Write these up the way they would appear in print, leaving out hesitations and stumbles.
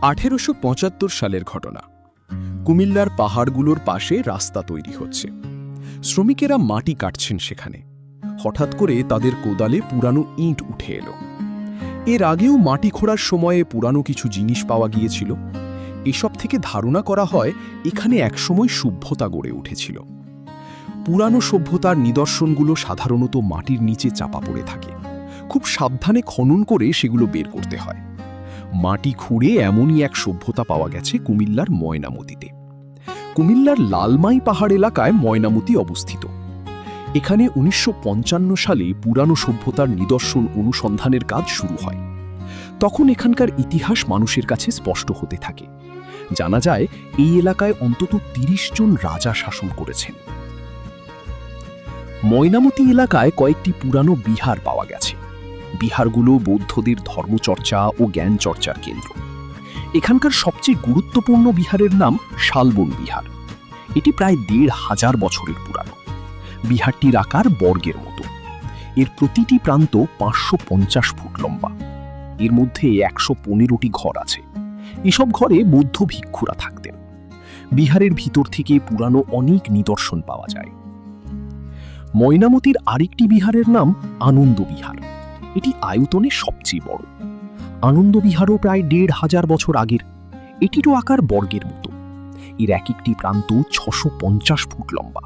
1875 সালের ঘটনা। কুমিল্লার পাহাড়গুলোর পাশে রাস্তা তৈরি হচ্ছে। শ্রমিকেরা মাটি কাটছেন সেখানে। হঠাৎ করে তাদের কোদালে পুরানো ইট উঠে এলো। এর আগেও মাটি খোঁড়ার সময়ে পুরানো কিছু জিনিস পাওয়া গিয়েছিল। এসব থেকে ধারণা করা হয় এখানে একসময় সভ্যতা গড়ে উঠেছিল। পুরানো সভ্যতার নিদর্শনগুলো সাধারণত মাটির নিচে চাপা পড়ে থাকে। খুব সাবধানে খনন করে সেগুলো বের করতে হয়। মাটি খুঁড়ে এমনই এক সভ্যতা পাওয়া গেছে কুমিল্লার ময়নামতিতে। কুমিল্লার লালমাই পাহাড় এলাকায় ময়নামতি অবস্থিত। এখানে 1955 সালে পুরানো সভ্যতার নিদর্শন অনুসন্ধানের কাজ শুরু হয়। তখন এখানকার ইতিহাস মানুষের কাছে স্পষ্ট হতে থাকে। জানা যায় এই এলাকায় অন্তত 30 জন রাজা শাসন করেছেন। ময়নামতি এলাকায় কয়েকটি পুরানো বিহার পাওয়া গেছে। বিহারগুলো বৌদ্ধদের ধর্মচর্চা ও জ্ঞান চর্চার কেন্দ্র। এখানকার সবচেয়ে গুরুত্বপূর্ণ বিহারের নাম শালবন বিহার। এটি প্রায় 1500 বছরের পুরানো। বিহারটির আকার বর্গের মতো। এর প্রতিটি প্রান্ত 550 ফুট লম্বা। এর মধ্যে 115টি ঘর আছে। এসব ঘরে বৌদ্ধ ভিক্ষুরা থাকতেন। বিহারের ভিতর থেকে পুরানো অনেক নিদর্শন পাওয়া যায়। ময়নামতির আরেকটি বিহারের নাম আনন্দ বিহার। এটি আয়তনে সবচেয়ে বড়। আনন্দ বিহারও প্রায় 1500 বছর আগের। এটিরও আকার বর্গের মতো। এর এক একটি প্রান্ত 650 ফুট লম্বা।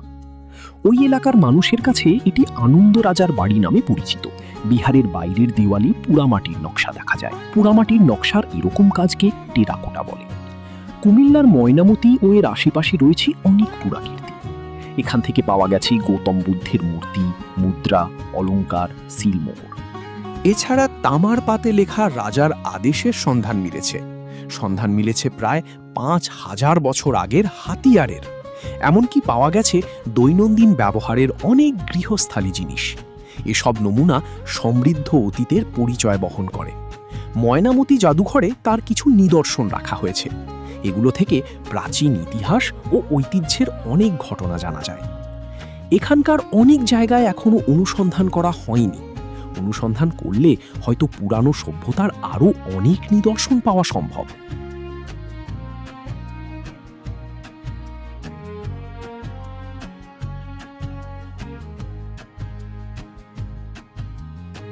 ওই এলাকার মানুষের কাছে এটি আনন্দ রাজার বাড়ি নামে পরিচিত। বিহারের বাইরের দেওয়ালে পোড়ামাটির নকশা দেখা যায়। পোড়ামাটির নকশার এরকম কাজকে টেরাকোটা বলে। কুমিল্লার ময়নামতি ও এর আশেপাশে রয়েছে অনেক পুরাকীর্তি। এখান থেকে পাওয়া গেছে গৌতম বুদ্ধের মূর্তি, মুদ্রা, অলংকার, সিলমোহর। এছাড়া তামার পাতে লেখা রাজার আদেশের সন্ধান মিলেছে প্রায় 5000 বছর আগের হাতিয়ারের। এমনকি পাওয়া গেছে দৈনন্দিন ব্যবহারের অনেক গৃহস্থালী জিনিস। এসব নমুনা সমৃদ্ধ অতীতের পরিচয় বহন করে। ময়নামতি জাদুঘরে তার কিছু নিদর্শন রাখা হয়েছে। এগুলো থেকে প্রাচীন ইতিহাস ও ঐতিহ্যের অনেক ঘটনা জানা যায়। এখানকার অনেক জায়গায় এখনো অনুসন্ধান করা হয়নি। অনুসন্ধান করলে হয়তো পুরানো সভ্যতার আরও অনেক নিদর্শন পাওয়া সম্ভব।